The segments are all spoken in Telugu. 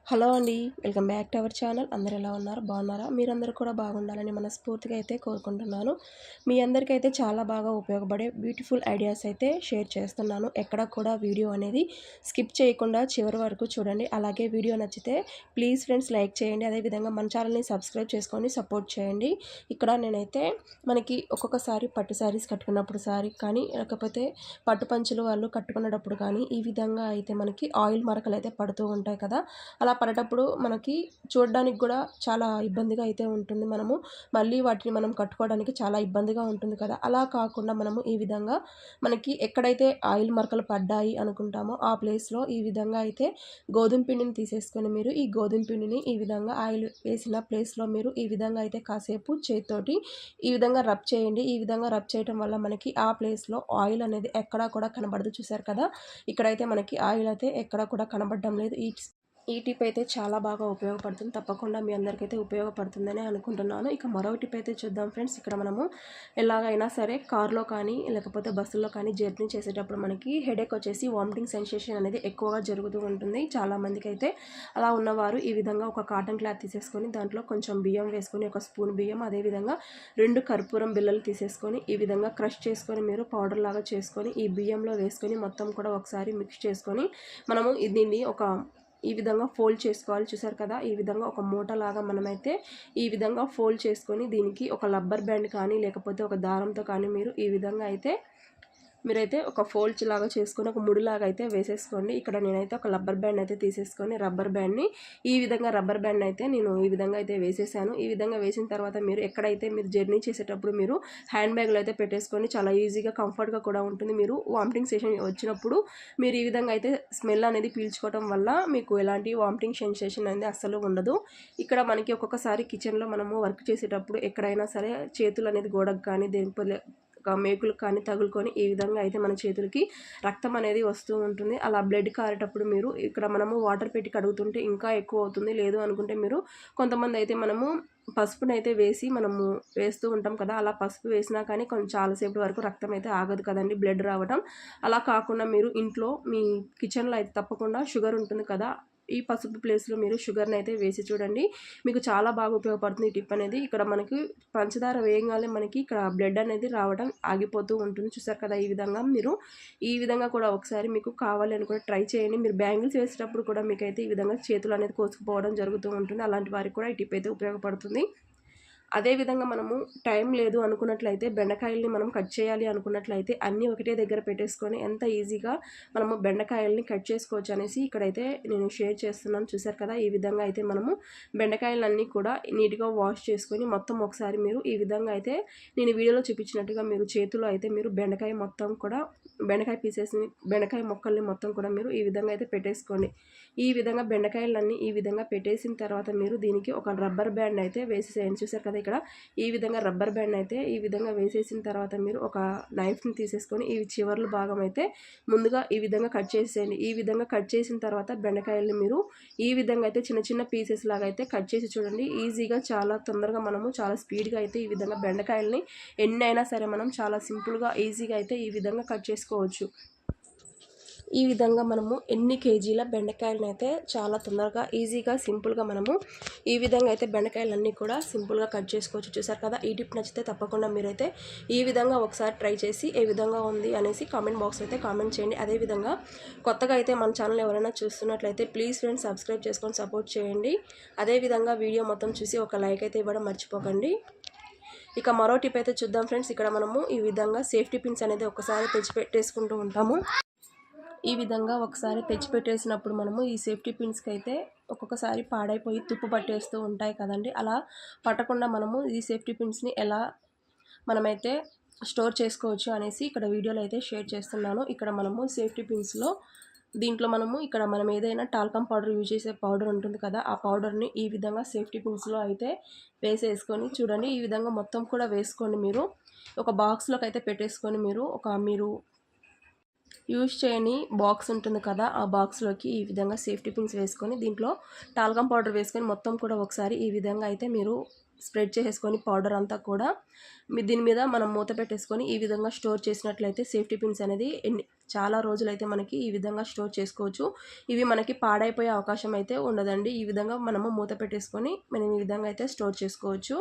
హలో అండి. Welcome back to our channel. అందరూ ఎలా ఉన్నారు? బాగున్నారా? మీరందరూ కూడా బాగుండాలని మనస్ఫూర్తిగా అయితే కోరుకుంటున్నాను. మీ అందరికైతే చాలా బాగా ఉపయోగపడే బ్యూటిఫుల్ ఐడియాస్ అయితే షేర్ చేస్తున్నాను. ఎక్కడ కూడా వీడియో అనేది స్కిప్ చేయకుండా చివరి వరకు చూడండి. అలాగే వీడియో నచ్చితే ప్లీజ్ ఫ్రెండ్స్ లైక్ చేయండి. అదేవిధంగా మన ఛానల్ని సబ్స్క్రైబ్ చేసుకొని సపోర్ట్ చేయండి. ఇక్కడ నేనైతే మనకి ఒక్కొక్కసారి పట్టు శారీస్ కట్టుకున్నప్పుడు సారీ కానీ, లేకపోతే పట్టు పంచలు వాళ్ళు కట్టుకునేటప్పుడు కానీ ఈ విధంగా అయితే మనకి ఆయిల్ మరకలు అయితే పడుతూ ఉంటాయి కదా! అలా పడేటప్పుడు మనకి చూడడానికి కూడా చాలా ఇబ్బందిగా అయితే ఉంటుంది. మళ్ళీ వాటిని మనం కట్టుకోవడానికి చాలా ఇబ్బందిగా ఉంటుంది కదా! అలా కాకుండా మనము ఈ విధంగా మనకి ఎక్కడైతే ఆయిల్ మరకలు పడ్డాయి అనుకుంటామో ఆ ప్లేస్‌లో ఈ విధంగా అయితే గోధుమ పిండిని తీసేసుకొని మీరు ఈ గోధుమ పిండిని ఈ విధంగా ఆయిల్ వేసిన ప్లేస్‌లో మీరు ఈ విధంగా అయితే కాసేపు చేత్తోటి ఈ విధంగా రబ్ చేయండి. ఈ విధంగా రబ్ చేయటం వల్ల మనకి ఆ ప్లేస్‌లో ఆయిల్ అనేది ఎక్కడా కూడా కనబడదు. చూసారు కదా! ఇక్కడైతే మనకి ఆయిల్ అయితే ఎక్కడా కూడా కనబడడం లేదు. ఈ టిప్ అయితే చాలా బాగా ఉపయోగపడుతుంది. తప్పకుండా మీ అందరికైతే ఉపయోగపడుతుందని అనుకుంటున్నాను. ఇక మరో టిప్ అయితే చూద్దాం ఫ్రెండ్స్. ఇక్కడ మనము ఎలాగైనా సరే కార్‌లో కానీ, లేకపోతే బస్సుల్లో కానీ జర్నీ చేసేటప్పుడు మనకి హెడేక్ వచ్చేసి వామిటింగ్ సెన్సేషన్ అనేది ఎక్కువగా జరుగుతూ ఉంటుంది. చాలామందికైతే అలా ఉన్నవారు ఈ విధంగా ఒక కాటన్ క్లాత్ తీసేసుకొని దాంట్లో కొంచెం బియ్యం వేసుకొని, ఒక స్పూన్ బియ్యం, అదేవిధంగా 2 కర్పూరం బిళ్ళలు తీసేసుకొని ఈ విధంగా క్రష్ చేసుకొని మీరు పౌడర్ లాగా చేసుకొని ఈ బియ్యంలో వేసుకొని మొత్తం కూడా ఒకసారి మిక్స్ చేసుకొని మనము దీన్ని ఈ విధంగా ఫోల్డ్ చేసుకోవాలి. చూసారు కదా! ఈ విధంగా ఒక మూటలాగా మనమైతే ఈ విధంగా ఫోల్డ్ చేసుకొని దీనికి ఒక రబ్బర్ బ్యాండ్ కానీ, లేకపోతే ఒక దారంతో కానీ మీరు ఈ విధంగా అయితే మీరైతే ఒక ఫోల్డ్స్ లాగా చేసుకొని ఒక ముడిలాగా అయితే వేసేసుకోండి. ఇక్కడ నేనైతే ఒక రబ్బర్ బ్యాండ్ అయితే తీసేసుకొని రబ్బర్ బ్యాండ్ని ఈ విధంగా రబ్బర్ బ్యాండ్ అయితే నేను ఈ విధంగా అయితే వేసేసాను. ఈ విధంగా వేసిన తర్వాత మీరు ఎక్కడైతే మీరు జర్నీ చేసేటప్పుడు మీరు హ్యాండ్ బ్యాగ్లో అయితే పెట్టేసుకొని చాలా ఈజీగా కంఫర్ట్గా కూడా ఉంటుంది. మీరు వామిటింగ్ సెషన్ వచ్చినప్పుడు మీరు ఈ విధంగా అయితే స్మెల్ అనేది పీల్చుకోవడం వల్ల మీకు ఎలాంటి వామిటింగ్ సెన్సేషన్ అనేది అస్సలు ఉండదు. ఇక్కడ మనకి ఒక్కొక్కసారి కిచెన్లో మనము వర్క్ చేసేటప్పుడు ఎక్కడైనా సరే చేతులు అనేది గోడకు కానీ దేనికి మేకులకు కానీ తగులుకొని ఈ విధంగా అయితే మన చేతులకి రక్తం అనేది వస్తూ ఉంటుంది. అలా బ్లడ్ కారేటప్పుడు మీరు ఇక్కడ మనము వాటర్ పెట్టి కడుగుతుంటే ఇంకా ఎక్కువ అవుతుంది. లేదు అనుకుంటే మీరు కొంతమంది అయితే మనము పసుపునైతే వేస్తూ ఉంటాం కదా! అలా పసుపు వేసినా కానీ కొంచెం చాలాసేపటి వరకు రక్తం అయితే ఆగదు కదండి, బ్లడ్ రావడం. అలా కాకుండా మీరు ఇంట్లో మీ కిచెన్లో అయితే తప్పకుండా షుగర్ ఉంటుంది కదా! ఈ పసుపు ప్లేస్‌లో మీరు షుగర్‌ని అయితే వేసి చూడండి. మీకు చాలా బాగా ఉపయోగపడుతుంది ఈ టిప్ అనేది. ఇక్కడ మనకి పంచదార వేయంగానే మనకి ఇక్కడ బ్లడ్ అనేది రావడం ఆగిపోతూ ఉంటుంది. చూసారు కదా! ఈ విధంగా కూడా ఒకసారి మీకు కావాలి అని కూడా ట్రై చేయండి. మీరు బ్యాంగిల్స్ వేసేటప్పుడు కూడా మీకైతే ఈ విధంగా చేతులు అనేది కోసుకుపోవడం జరుగుతూ ఉంటుంది. అలాంటి వారికి కూడా ఈ టిప్ అయితే ఉపయోగపడుతుంది. అదేవిధంగా మనము టైం లేదు అనుకున్నట్లయితే బెండకాయల్ని మనం కట్ చేయాలి అనుకున్నట్లయితే అన్నీ ఒకటే దగ్గర పెట్టేసుకొని ఎంత ఈజీగా మనము బెండకాయల్ని కట్ చేసుకోవచ్చు అనేసి ఇక్కడైతే నేను షేర్ చేస్తున్నాను. చూసారు కదా! ఈ విధంగా అయితే మనము బెండకాయలన్నీ కూడా నీట్గా వాష్ చేసుకొని మొత్తం ఒకసారి మీరు ఈ విధంగా అయితే నేను వీడియోలో చూపించినట్టుగా మీరు చేతిలో అయితే మీరు బెండకాయ మొక్కల్ని మొత్తం కూడా మీరు ఈ విధంగా అయితే పెట్టేసుకోండి. ఈ విధంగా బెండకాయలన్నీ ఈ విధంగా పెట్టేసిన తర్వాత మీరు దీనికి ఒక రబ్బర్ బ్యాండ్ అయితే వేసేసేయండి. చూసారు కదా! ఇక్కడ ఈ విధంగా రబ్బర్ బ్యాండ్ అయితే ఈ విధంగా వేసేసిన తర్వాత మీరు ఒక నైఫ్ని తీసేసుకొని ఈ చివర్ల భాగం అయితే ముందుగా ఈ విధంగా కట్ చేసేయండి. ఈ విధంగా కట్ చేసిన తర్వాత బెండకాయల్ని మీరు ఈ విధంగా అయితే చిన్న చిన్న పీసెస్ లాగా అయితే కట్ చేసి చూడండి. ఈజీగా చాలా తొందరగా మనము చాలా స్పీడ్గా అయితే ఈ విధంగా బెండకాయల్ని ఎన్ని అయినా సరే మనం చాలా సింపుల్గా ఈజీగా అయితే ఈ విధంగా కట్ చేసుకోవచ్చు. ఈ విధంగా మనము ఎన్ని కేజీల బెండకాయలనైతే చాలా తొందరగా ఈజీగా సింపుల్గా మనము ఈ విధంగా అయితే బెండకాయలన్నీ కూడా సింపుల్గా కట్ చేసుకోవచ్చు. చూసారు కదా! ఈ టిప్ నచ్చితే తప్పకుండా మీరైతే ఈ విధంగా ఒకసారి ట్రై చేసి ఏ విధంగా ఉంది అనేసి కామెంట్ బాక్స్లో అయితే కామెంట్ చేయండి. అదేవిధంగా కొత్తగా అయితే మన ఛానల్ ఎవరైనా చూస్తున్నట్లయితే ప్లీజ్ ఫ్రెండ్స్ సబ్స్క్రైబ్ చేసుకొని సపోర్ట్ చేయండి. అదేవిధంగా వీడియో మొత్తం చూసి ఒక లైక్ అయితే ఇవ్వడం మర్చిపోకండి. ఇక మరో టిప్ అయితే చూద్దాం ఫ్రెండ్స్. ఇక్కడ మనము ఈ విధంగా సేఫ్టీ పిన్స్ అనేది ఒకసారి తెచ్చిపెట్టేసుకుంటూ ఉంటాము. ఈ విధంగా ఒకసారి తెచ్చిపెట్టేసినప్పుడు మనము ఈ సేఫ్టీ పిన్స్కి అయితే ఒక్కొక్కసారి పాడైపోయి తుప్పు పట్టేస్తూ ఉంటాయి కదండి. అలా పట్టకుండా మనము ఈ సేఫ్టీ పిన్స్ని ఎలా మనమైతే స్టోర్ చేసుకోవచ్చు అనేసి ఇక్కడ వీడియోలో అయితే షేర్ చేస్తున్నాను. ఇక్కడ మనము సేఫ్టీ పిన్స్లో దీంట్లో మనం ఏదైనా టాల్కమ్ పౌడర్ యూజ్ చేసే పౌడర్ ఉంటుంది కదా, ఆ పౌడర్ని ఈ విధంగా సేఫ్టీ పిన్స్లో అయితే వేసేసుకొని చూడండి. ఈ విధంగా మొత్తం కూడా వేసుకోండి. మీరు ఒక బాక్స్లోకి అయితే పెట్టేసుకొని మీరు యూజ్ చేయని బాక్స్ ఉంటుంది కదా, ఆ బాక్స్లోకి ఈ విధంగా సేఫ్టీ పిన్స్ వేసుకొని దీంట్లో టాల్కమ్ పౌడర్ వేసుకొని మొత్తం కూడా ఒకసారి ఈ విధంగా అయితే మీరు స్ప్రెడ్ చేసేసుకొని పౌడర్ అంతా కూడా దీని మీద మనం మూత పెట్టేసుకొని ఈ విధంగా స్టోర్ చేసినట్లయితే సేఫ్టీ పిన్స్ అనేది చాలా రోజులైతే మనకి ఈ విధంగా స్టోర్ చేసుకోవచ్చు. ఇవి మనకి పాడైపోయే అవకాశం అయితే ఉండదండి. ఈ విధంగా మనము మూత పెట్టేసుకొని మనం ఈ విధంగా అయితే స్టోర్ చేసుకోవచ్చు.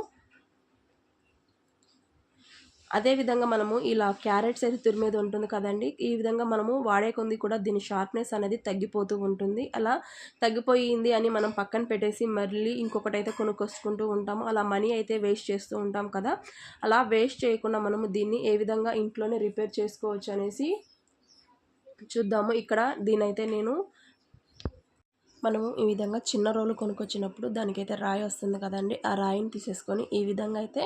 అదేవిధంగా మనము ఇలా క్యారెట్స్ అయితే తురిమేది ఉంటుంది కదండి, ఈ విధంగా మనము వాడే కొంది కూడా దీని షార్ప్నెస్ అనేది తగ్గిపోతూ ఉంటుంది. అలా తగ్గిపోయింది అని మనం పక్కన పెట్టేసి మళ్ళీ ఇంకొకటైతే కొనుక్కొచ్చుకుంటూ ఉంటాము. అలా మనీ అయితే వేస్ట్ చేస్తూ ఉంటాం కదా. అలా వేస్ట్ చేయకుండా మనము దీన్ని ఏ విధంగా ఇంట్లోనే రిపేర్ చేసుకోవచ్చు అనేసి చూద్దాము. ఇక్కడ దీనైతే నేను మనము ఈ విధంగా చిన్న రోలు కొనుక్కొచ్చినప్పుడు దానికైతే రాయి వస్తుంది కదండి, ఆ రాయిని తీసేసుకొని ఈ విధంగా అయితే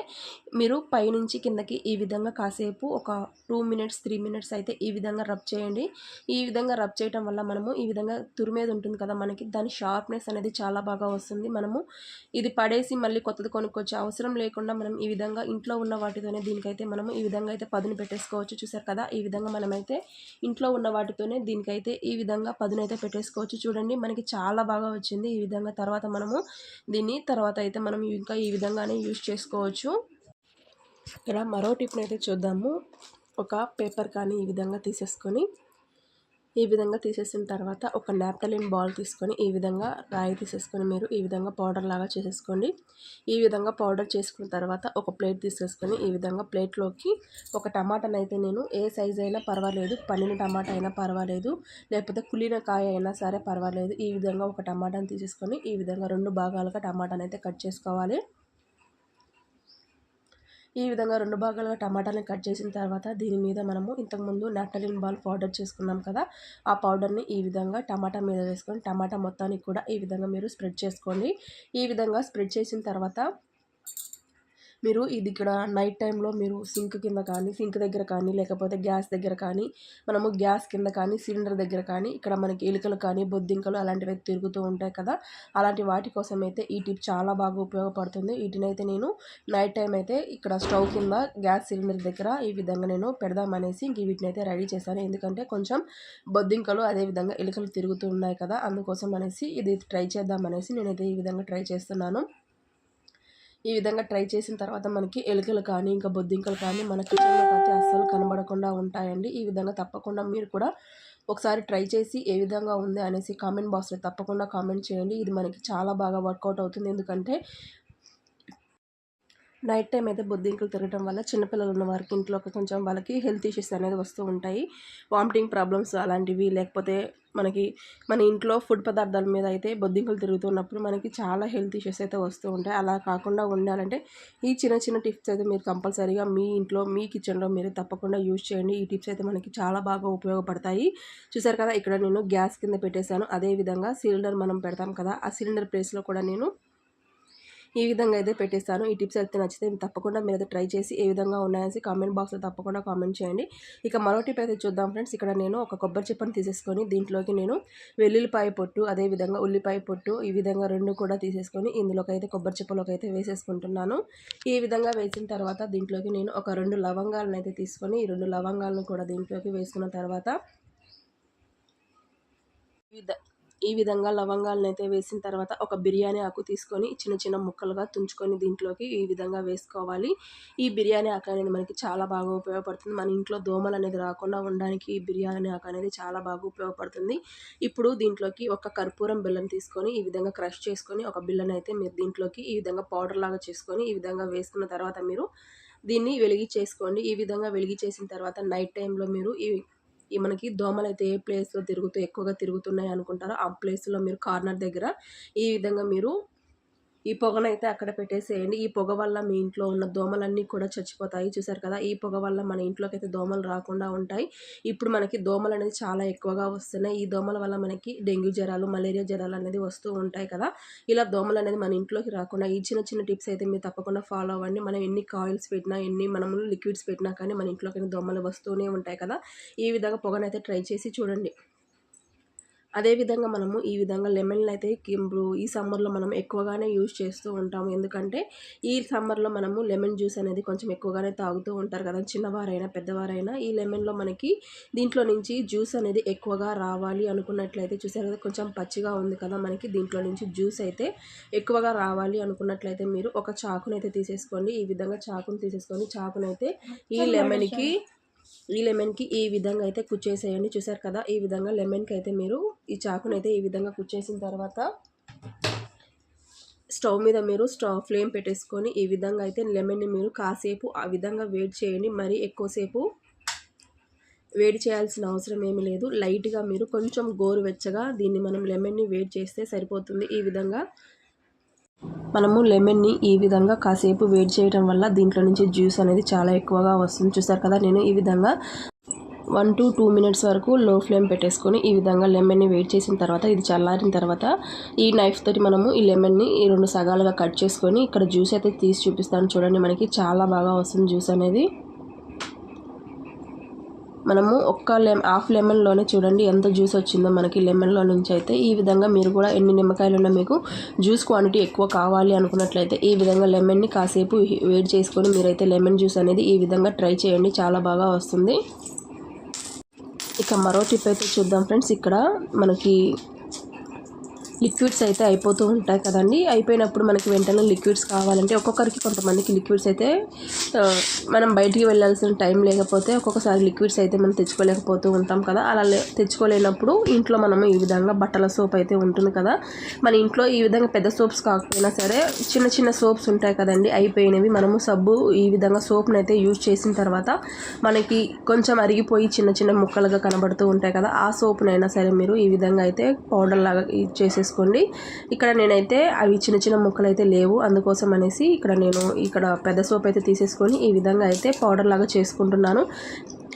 మీరు పైనుంచి కిందకి ఈ విధంగా కాసేపు ఒక 2 మినిట్స్ 3 మినిట్స్ అయితే ఈ విధంగా రబ్ చేయండి. ఈ విధంగా రబ్ చేయటం వల్ల మనము ఈ విధంగా తురిమేది ఉంటుంది కదా మనకి, దాని షార్ప్నెస్ అనేది చాలా బాగా వస్తుంది. మనము ఇది పడేసి మళ్ళీ కొత్తది కొనుక్కొచ్చే అవసరం లేకుండా మనం ఈ విధంగా ఇంట్లో ఉన్న వాటితోనే దీనికైతే మనము ఈ విధంగా అయితే పదును పెట్టేసుకోవచ్చు. చూసారు కదా, ఈ విధంగా మనమైతే ఇంట్లో ఉన్న వాటితోనే దీనికైతే ఈ విధంగా పదునైతే పెట్టేసుకోవచ్చు. చూడండి మనకి చాలా బాగా వచ్చింది ఈ విధంగా. తర్వాత మనము దీన్ని తర్వాత అయితే మనం ఇంకా ఈ విధంగానే యూజ్ చేసుకోవచ్చు. ఇక్కడ మరో టిప్ని అయితే చూద్దాము. ఒక పేపర్ కానీ ఈ విధంగా తీసేసుకొని ఈ విధంగా తీసేసిన తర్వాత ఒక నాప్థలిన్ బాల్ తీసుకొని ఈ విధంగా రాయి తీసేసుకొని మీరు ఈ విధంగా పౌడర్ లాగా చేసేసుకోండి. ఈ విధంగా పౌడర్ చేసుకున్న తర్వాత ఒక ప్లేట్ తీసేసుకొని ఈ విధంగా ప్లేట్లోకి ఒక టమాటాని అయితే నేను ఏ సైజ్ అయినా పర్వాలేదు, పండిన టమాటా అయినా పర్వాలేదు, లేకపోతే కుళ్ళిన కాయ అయినా సరే పర్వాలేదు, ఈ విధంగా ఒక టమాటాని తీసేసుకొని ఈ విధంగా 2 భాగాలుగా టమాటాని అయితే కట్ చేసుకోవాలి. ఈ విధంగా 2 భాగాలుగా టమాటాలను కట్ చేసిన తర్వాత దీని మీద మనము ఇంతకుముందు నాప్థలిన్ బాల్ పౌడర్ చేసుకున్నాం కదా, ఆ పౌడర్ని ఈ విధంగా టమాటా మీద వేసుకొని టమాటా మొత్తానికి కూడా ఈ విధంగా మీరు స్ప్రెడ్ చేసుకోండి. ఈ విధంగా స్ప్రెడ్ చేసిన తర్వాత మీరు ఇది ఇక్కడ నైట్ టైంలో మీరు సింక్ కింద కానీ, సింక్ దగ్గర కానీ, లేకపోతే గ్యాస్ దగ్గర కానీ, మనము గ్యాస్ కింద కానీ, సిలిండర్ దగ్గర కానీ, ఇక్కడ మనకి ఎలుకలు కానీ, బొద్దింకలు అలాంటివి తిరుగుతూ ఉంటాయి కదా, అలాంటి వాటి కోసం అయితే ఈ టిప్ చాలా బాగా ఉపయోగపడుతుంది. వీటినైతే నేను నైట్ టైం అయితే ఇక్కడ స్టవ్ కింద గ్యాస్ సిలిండర్ దగ్గర ఈ విధంగా నేను పెడదామనేసి ఇంక వీటిని అయితే రెడీ చేశాను. ఎందుకంటే కొంచెం బొద్దింకలు అదేవిధంగా ఎలుకలు తిరుగుతూ ఉన్నాయి కదా, అందుకోసం అనేసి ఇది ట్రై చేద్దామనేసి నేనైతే ఈ విధంగా ట్రై చేస్తున్నాను. ఈ విధంగా ట్రై చేసిన తర్వాత మనకి ఎలుకలు కానీ, ఇంకా బొద్దింకలు కానీ మన కిచెన్లోకి అయితే అస్సలు కనబడకుండా ఉంటాయండి. ఈ విధంగా తప్పకుండా మీరు కూడా ఒకసారి ట్రై చేసి ఏ విధంగా ఉంది అనేసి కామెంట్ బాక్స్లో తప్పకుండా కామెంట్ చేయండి. ఇది మనకి చాలా బాగా వర్కౌట్ అవుతుంది. ఎందుకంటే నైట్ టైం అయితే బొద్దింకలు తిరగడం వల్ల చిన్నపిల్లలు ఉన్న వారికి ఇంట్లోకి కొంచెం వాళ్ళకి హెల్త్ ఇష్యూస్ అనేది వస్తూ ఉంటాయి. వామిటింగ్ ప్రాబ్లమ్స్ అలాంటివి, లేకపోతే మన ఇంట్లో ఫుడ్ పదార్థాల మీద అయితే బొద్దింకలు తిరుగుతున్నప్పుడు మనకి చాలా హెల్త్ ఇష్యూస్ అయితే వస్తూ ఉంటాయి. అలా కాకుండా ఉండాలంటే ఈ చిన్న చిన్న టిప్స్ అయితే మీరు కంపల్సరీగా మీ ఇంట్లో మీ కిచెన్లో మీరు తప్పకుండా యూజ్ చేయండి. ఈ టిప్స్ అయితే మనకి చాలా బాగా ఉపయోగపడతాయి. చూసారు కదా, ఇక్కడ నేను గ్యాస్ కింద పెట్టేశాను. అదేవిధంగా సిలిండర్ మనం పెడతాం కదా, ఆ సిలిండర్ ప్లేస్లో కూడా నేను ఈ విధంగా అయితే పెట్టేస్తాను. ఈ టిప్స్ అయితే నచ్చితే తప్పకుండా మీరు అయితే ట్రై చేసి ఏ విధంగా ఉన్నాయనేసి కామెంట్ బాక్స్లో తప్పకుండా కామెంట్ చేయండి. ఇక మరో టిప్ అయితే చూద్దాం ఫ్రెండ్స్. ఇక్కడ నేను ఒక కొబ్బరి చిప్పని తీసేసుకొని దీంట్లోకి నేను వెల్లుల్లిపాయ పొట్టు అదేవిధంగా ఉల్లిపాయ పొట్టు ఈ విధంగా 2 కూడా తీసేసుకొని ఇందులోకి అయితే కొబ్బరి చిప్పలోకి అయితే వేసేసుకుంటున్నాను. ఈ విధంగా వేసిన తర్వాత దీంట్లోకి నేను ఒక 2 లవంగాలను అయితే తీసుకొని ఈ 2 లవంగాలను కూడా దీంట్లోకి వేసుకున్న తర్వాత ఈ విధంగా లవంగాలను అయితే వేసిన తర్వాత ఒక బిర్యానీ ఆకు తీసుకొని చిన్న చిన్న ముక్కలుగా తుంచుకొని దీంట్లోకి ఈ విధంగా వేసుకోవాలి. ఈ బిర్యానీ ఆకు అనేది మనకి చాలా బాగా ఉపయోగపడుతుంది. మన ఇంట్లో దోమలు అనేది రాకుండా ఉండడానికి ఈ బిర్యానీ ఆకు అనేది చాలా బాగా ఉపయోగపడుతుంది. ఇప్పుడు దీంట్లోకి ఒక కర్పూరం బిళ్ళను తీసుకొని ఈ విధంగా క్రష్ చేసుకొని ఒక బిళ్ళను అయితే మీరు దీంట్లోకి ఈ విధంగా పౌడర్ లాగా చేసుకొని ఈ విధంగా వేసుకున్న తర్వాత మీరు దీన్ని వెలిగించేసుకోండి. ఈ విధంగా వెలిగించేసిన తర్వాత నైట్ టైంలో మీరు ఈ మనకి దోమలు అయితే ఏ ప్లేస్లో ఎక్కువగా తిరుగుతున్నాయి అనుకుంటారో ఆ ప్లేస్లో మీరు కార్నర్ దగ్గర ఈ విధంగా మీరు ఈ పొగనైతే అక్కడ పెట్టేసేయండి. ఈ పొగ వల్ల మీ ఇంట్లో ఉన్న దోమలన్నీ కూడా చచ్చిపోతాయి. చూసారు కదా, ఈ పొగ వల్ల మన ఇంట్లోకి అయితే దోమలు రాకుండా ఉంటాయి. ఇప్పుడు మనకి దోమలు అనేది చాలా ఎక్కువగా వస్తున్నాయి. ఈ దోమల వల్ల మనకి డెంగ్యూ జ్వరాలు, మలేరియా జ్వరాలు అనేది వస్తూ ఉంటాయి కదా. ఇలా దోమలు అనేది మన ఇంట్లోకి రాకుండా ఈ చిన్న చిన్న టిప్స్ అయితే మీరు తప్పకుండా ఫాలో అవ్వండి. మనం ఎన్ని కాయిల్స్ పెట్టినా, ఎన్ని మనము లిక్విడ్స్ పెట్టినా కానీ మన ఇంట్లోకి దోమలు వస్తూనే ఉంటాయి కదా. ఈ విధంగా పొగనైతే ట్రై చేసి చూడండి. అదేవిధంగా మనము ఈ విధంగా లెమన్‌ని అయితే ఇప్పుడు ఈ సమ్మర్‌లో మనం ఎక్కువగానే యూజ్ చేస్తూ ఉంటాము. ఎందుకంటే ఈ సమ్మర్‌లో మనము లెమన్ జ్యూస్ అనేది కొంచెం ఎక్కువగానే తాగుతూ ఉంటారు కదా! చిన్నవారైనా, పెద్దవారైనా. ఈ లెమన్‌లో మనకి దీంట్లో నుంచి జ్యూస్ అనేది ఎక్కువగా రావాలి అనుకున్నట్లయితే చూసారు కదా! కొంచెం పచ్చిగా ఉంది కదా! మనకి దీంట్లో నుంచి జ్యూస్ అయితే ఎక్కువగా రావాలి అనుకున్నట్లయితే మీరు ఒక చాకునైతే తీసేసుకోండి. ఈ విధంగా చాకుని తీసేసుకొని చాకునైతే ఈ లెమన్‌కి ఈ విధంగా అయితే కుచ్చేసేయండి. చూసారు కదా! ఈ విధంగా లెమన్‌కి అయితే మీరు ఈ చాకునైతే ఈ విధంగా కుచ్చేసిన తర్వాత స్టవ్ మీద మీరు ఫ్లేమ్ పెట్టేసుకొని ఈ విధంగా అయితే లెమన్‌ని మీరు కాసేపు ఆ విధంగా వేడి చేయండి. మరీ ఎక్కువసేపు వేడి చేయాల్సిన అవసరం ఏమీ లేదు. లైట్‌గా మీరు కొంచెం గోరువెచ్చగా దీన్ని మనం లెమన్‌ని వేడి చేస్తే సరిపోతుంది. ఈ విధంగా మనము లెమన్‌ని ఈ విధంగా కాసేపు వేడి చేయడం వల్ల దీంట్లో నుంచి జ్యూస్ అనేది చాలా ఎక్కువగా వస్తుంది. చూసారు కదా! నేను ఈ విధంగా 1 to 2 మినిట్స్ వరకు లో ఫ్లేమ్ పెట్టేసుకొని ఈ విధంగా లెమన్‌ని వేడి చేసిన తర్వాత ఇది చల్లారిన తర్వాత ఈ నైఫ్ తోటి మనము ఈ లెమన్‌ని ఈ 2 సగాలుగా కట్ చేసుకొని ఇక్కడ జ్యూస్ అయితే తీసి చూపిస్తాను చూడండి. మనకి చాలా బాగా వస్తుంది జ్యూస్ అనేది. మనము హాఫ్ లెమన్‌లోనే చూడండి ఎంత జ్యూస్ వచ్చిందో మనకి లెమన్‌లో నుంచి అయితే. ఈ విధంగా మీరు కూడా ఎన్ని నిమ్మకాయలున్నా మీకు జ్యూస్ క్వాంటిటీ ఎక్కువ కావాలి అనుకున్నట్లయితే ఈ విధంగా లెమన్‌ని కాసేపు వేడి చేసుకొని మీరైతే లెమన్ జ్యూస్ అనేది ఈ విధంగా ట్రై చేయండి. చాలా బాగా వస్తుంది. ఇక మరో టిప్ అయితే చూద్దాం ఫ్రెండ్స్. ఇక్కడ మనకి లిక్విడ్స్ అయితే అయిపోతూ ఉంటాయి కదండి. అయిపోయినప్పుడు మనకి వెంటనే లిక్విడ్స్ కావాలంటే ఒక్కొక్కరికి కొంతమందికి లిక్విడ్స్ అయితే మనం బయటికి వెళ్ళాల్సిన టైం లేకపోతే ఒక్కొక్కసారి లిక్విడ్స్ అయితే మనం తెచ్చుకోలేకపోతూ ఉంటాం కదా. అలా తెచ్చుకోలేనప్పుడు ఇంట్లో మనము ఈ విధంగా బట్టల సోప్ అయితే ఉంటుంది కదా. మన ఇంట్లో ఈ విధంగా పెద్ద సోప్స్ కాకపోయినా సరే చిన్న చిన్న సోప్స్ ఉంటాయి కదండి అయిపోయినవి. మనము సబ్బు ఈ విధంగా సోప్ని అయితే యూజ్ చేసిన తర్వాత మనకి కొంచెం అరిగిపోయి చిన్న చిన్న ముక్కలుగా కనబడుతూ ఉంటాయి కదా. ఆ సోప్నైనా సరే మీరు ఈ విధంగా అయితే పౌడర్ లాగా చేసేసుకోండి. ఇక్కడ నేనైతే అవి చిన్న చిన్న ముక్కలు అయితే లేవు, అందుకోసం అనేసి ఇక్కడ పెద్ద సోప్ అయితే తీసేసుకొని ఈ విధంగా అయితే పౌడర్ లాగా చేసుకుంటున్నాను.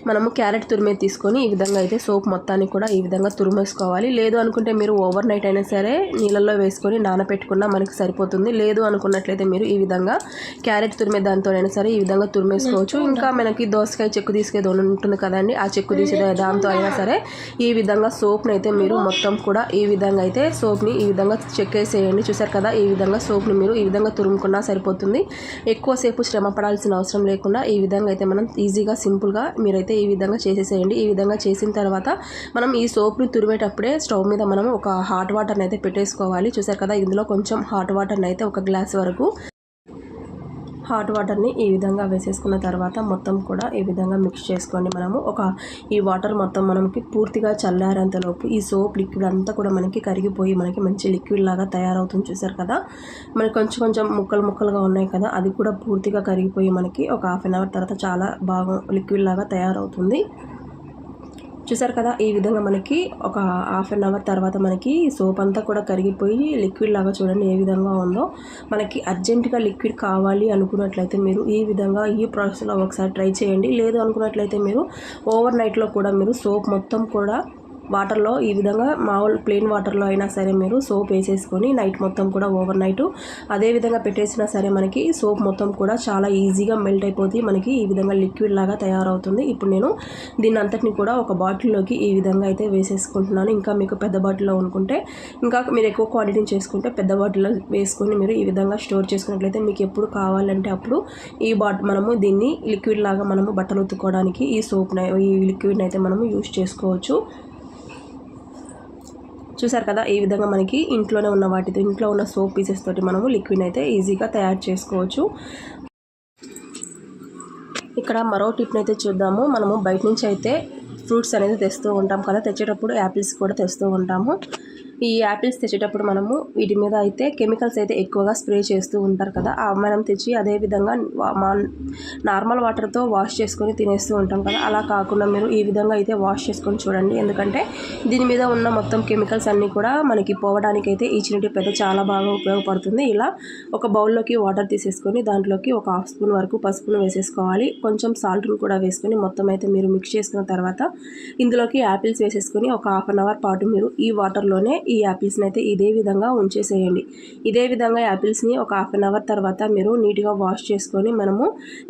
మనము క్యారెట్ తురిమేది తీసుకొని ఈ విధంగా అయితే సోప్ మొత్తాన్ని కూడా ఈ విధంగా తురిమేసుకోవాలి. లేదు అనుకుంటే మీరు ఓవర్ నైట్ అయినా సరే నీళ్ళల్లో వేసుకొని నానబెట్టుకున్నా మనకి సరిపోతుంది. లేదు అనుకున్నట్లయితే మీరు ఈ విధంగా క్యారెట్ తురిమే దాంతోనైనా సరే ఈ విధంగా తురిమేసుకోవచ్చు. ఇంకా మనకి దోసకాయ చెక్కు తీసుకేది ఉంటుంది కదండి, ఆ చెక్కు తీసే దాంతో అయినా సరే ఈ విధంగా సోప్ని అయితే మీరు మొత్తం కూడా ఈ విధంగా అయితే సోప్ని ఈ విధంగా చెక్కేసేయండి. చూసారు కదా, ఈ విధంగా సోప్ని మీరు ఈ విధంగా తురుముకున్నా సరిపోతుంది. ఎక్కువసేపు శ్రమ పడాల్సిన అవసరం లేకుండా ఈ విధంగా అయితే మనం ఈజీగా సింపుల్గా మీరైతే ఈ విధంగా చేసేసేయండి. ఈ విధంగా చేసిన తర్వాత మనం ఈ సోప్ని తురిమేటప్పుడే స్టవ్ మీద మనం ఒక హాట్ వాటర్ని అయితే పెట్టేసుకోవాలి. చూసారు కదా, ఇందులో కొంచెం హాట్ వాటర్ని అయితే ఒక గ్లాస్ వరకు హాట్ వాటర్ని ఈ విధంగా వేసేసుకున్న తర్వాత మొత్తం కూడా ఈ విధంగా మిక్స్ చేసుకోండి. మనము ఈ వాటర్ మొత్తం మనకి పూర్తిగా చల్లారేంతలోపు ఈ సోప్ లిక్విడ్ అంతా కూడా మనకి కరిగిపోయి మనకి మంచి లిక్విడ్ లాగా తయారవుతుంది. చూసారు కదా, మనకి కొంచెం ముక్కలుగా ఉన్నాయి కదా, అది కూడా పూర్తిగా కరిగిపోయి మనకి ఒక హాఫ్ అన్ అవర్ తర్వాత చాలా బాగా లిక్విడ్ లాగా తయారవుతుంది. చూసారు కదా, ఈ విధంగా మనకి ఒక హాఫ్ అన్ అవర్ తర్వాత మనకి సోప్ అంతా కూడా కరిగిపోయి లిక్విడ్ లాగా చూడండి ఏ విధంగా ఉందో. మనకి అర్జెంటుగా లిక్విడ్ కావాలి అనుకున్నట్లయితే మీరు ఈ విధంగా ఈ ప్రాసెస్లో ఒకసారి ట్రై చేయండి. లేదు అనుకున్నట్లయితే మీరు ఓవర్ నైట్లో కూడా మీరు సోప్ మొత్తం కూడా వాటర్లో ఈ విధంగా మామూలు ప్లెయిన్ వాటర్లో అయినా సరే మీరు సోప్ వేసేసుకొని నైట్ మొత్తం కూడా ఓవర్ నైట్ అదే విధంగా పెట్టేసినా సరే మనకి సోప్ మొత్తం కూడా చాలా ఈజీగా మెల్ట్ అయిపోతుంది. మనకి ఈ విధంగా లిక్విడ్ లాగా తయారవుతుంది. ఇప్పుడు నేను దీన్ని అంతటిని కూడా ఒక బాటిల్లోకి ఈ విధంగా అయితే వేసేసుకుంటున్నాను. ఇంకా మీకు పెద్ద బాటిల్లో అనుకుంటే ఇంకా మీరు ఎక్కువ క్వాంటిటీ చేసుకుంటే పెద్ద బాటిల్లో వేసుకొని మీరు ఈ విధంగా స్టోర్ చేసుకున్నట్లయితే మీకు ఎప్పుడు కావాలంటే అప్పుడు మనము దీన్ని లిక్విడ్ లాగా మనము బట్టలు ఉతుక్కోవడానికి ఈ లిక్విడ్ని అయితే మనము యూజ్ చేసుకోవచ్చు. చూసారు కదా, ఈ విధంగా మనకి ఇంట్లో ఉన్న సోప్ పీసెస్ తోటి మనము లిక్విడ్ అయితే ఈజీగా తయారు చేసుకోవచ్చు. ఇక్కడ మరో టిప్ని అయితే చూద్దాము. మనము బయట నుంచి అయితే ఫ్రూట్స్ అనేది తెస్తూ ఉంటాం కదా, తెచ్చేటప్పుడు యాపిల్స్ కూడా తెస్తూ ఉంటాము. ఈ యాపిల్స్ తెచ్చేటప్పుడు మనము వీటి మీద అయితే కెమికల్స్ అయితే ఎక్కువగా స్ప్రే చేస్తూ ఉంటారు కదా, మనం తెచ్చి అదేవిధంగా నార్మల్ వాటర్తో వాష్ చేసుకొని తినేస్తూ ఉంటాం కదా. అలా కాకుండా మీరు ఈ విధంగా అయితే వాష్ చేసుకొని చూడండి. ఎందుకంటే దీని మీద ఉన్న మొత్తం కెమికల్స్ అన్నీ కూడా మనకి పోవడానికైతే ఈ చిన్న టిప్ అయితే చాలా బాగా ఉపయోగపడుతుంది. ఇలా ఒక బౌల్లోకి వాటర్ తీసేసుకొని దాంట్లోకి ఒక హాఫ్ స్పూన్ వరకు పసుపును వేసేసుకోవాలి. కొంచెం సాల్ట్ను కూడా వేసుకొని మొత్తం అయితే మీరు మిక్స్ చేసుకున్న తర్వాత ఇందులోకి యాపిల్స్ వేసేసుకొని ఒక హాఫ్ అన్ అవర్ పాటు మీరు ఈ వాటర్లోనే ఈ యాపిల్స్ని అయితే ఇదే విధంగా ఉంచేసేయండి. ఇదే విధంగా యాపిల్స్ని ఒక హాఫ్ అన్ అవర్ తర్వాత మీరు నీట్గా వాష్ చేసుకొని మనము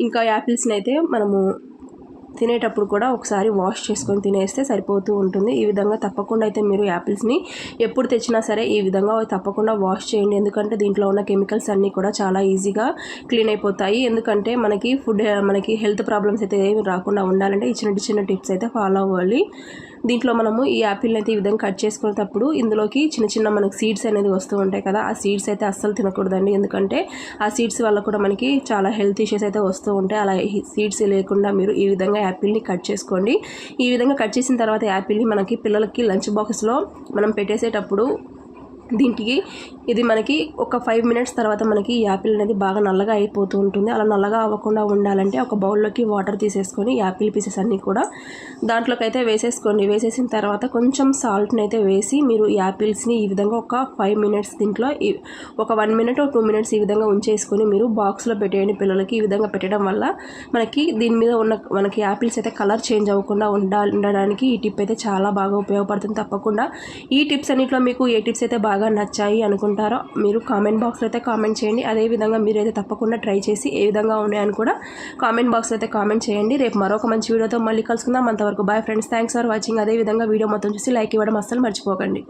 ఇంకా యాపిల్స్ని అయితే మనము తినేటప్పుడు కూడా ఒకసారి వాష్ చేసుకొని తినేస్తే సరిపోతూ ఉంటుంది. ఈ విధంగా తప్పకుండా అయితే మీరు యాపిల్స్ని ఎప్పుడు తెచ్చినా సరే ఈ విధంగా తప్పకుండా వాష్ చేయండి. ఎందుకంటే దీంట్లో ఉన్న కెమికల్స్ అన్నీ కూడా చాలా ఈజీగా క్లీన్ అయిపోతాయి. ఎందుకంటే మనకి హెల్త్ ప్రాబ్లమ్స్ అయితే ఏమి రాకుండా ఉండాలంటే ఈ చిన్న టిప్స్ అయితే ఫాలో అవ్వాలి. దీంట్లో మనము ఈ యాపిల్ని అయితే ఈ విధంగా కట్ చేసుకునేటప్పుడు ఇందులోకి చిన్న మనకి సీడ్స్ అనేది వస్తూ ఉంటాయి కదా, ఆ సీడ్స్ అయితే అస్సలు తినకూడదండి. ఎందుకంటే ఆ సీడ్స్ వల్ల కూడా మనకి చాలా హెల్త్ ఇష్యూస్ అయితే వస్తూ ఉంటాయి. అలా సీడ్స్ లేకుండా మీరు ఈ విధంగా యాపిల్ని కట్ చేసుకోండి. ఈ విధంగా కట్ చేసిన తర్వాత యాపిల్ని మనకి పిల్లలకి లంచ్ బాక్స్లో మనం పెట్టేసేటప్పుడు ఇది మనకి ఒక 5 మినిట్స్ తర్వాత మనకి యాపిల్ అనేది బాగా నల్లగా అయిపోతూ ఉంటుంది. అలా నల్లగా అవ్వకుండా ఉండాలంటే ఒక బౌల్లోకి వాటర్ తీసేసుకొని యాపిల్ పీసెస్ అన్నీ కూడా దాంట్లోకి అయితే వేసేసుకోండి. వేసేసిన తర్వాత కొంచెం సాల్ట్ని అయితే వేసి మీరు యాపిల్స్ని ఈ విధంగా ఒక 5 మినిట్స్ దీంట్లో ఒక 1 మినిట్ 2 మినిట్స్ ఈ విధంగా ఉంచేసుకొని మీరు బాక్స్లో పెట్టేయండి పిల్లలకి. ఈ విధంగా పెట్టడం వల్ల మనకి దీని మీద ఉన్న మనకి యాపిల్స్ అయితే కలర్ చేంజ్ అవ్వకుండా ఉండడానికి ఈ టిప్ అయితే చాలా బాగా ఉపయోగపడుతుంది. తప్పకుండా ఈ టిప్స్ అన్నింటిలో మీకు ఏ టిప్స్ అయితే బాగా నచ్చాయి అనుకుంటారో మీరు కామెంట్ బాక్స్లో అయితే కామెంట్ చేయండి. అదేవిధంగా మీరైతే తప్పకుండా ట్రై చేసి ఏ విధంగా ఉన్నాయని కూడా కామెంట్ బాక్స్లో అయితే కామెంట్ చేయండి. రేపు మరొక మంచి వీడియోతో మళ్ళీ కలుసుకుందాం. అంతవరకు bye friends, thanks for watching. అదేవిధంగా వీడియో మొత్తం చూసి లైక్ ఇవ్వడం అస్సలు మర్చిపోకండి.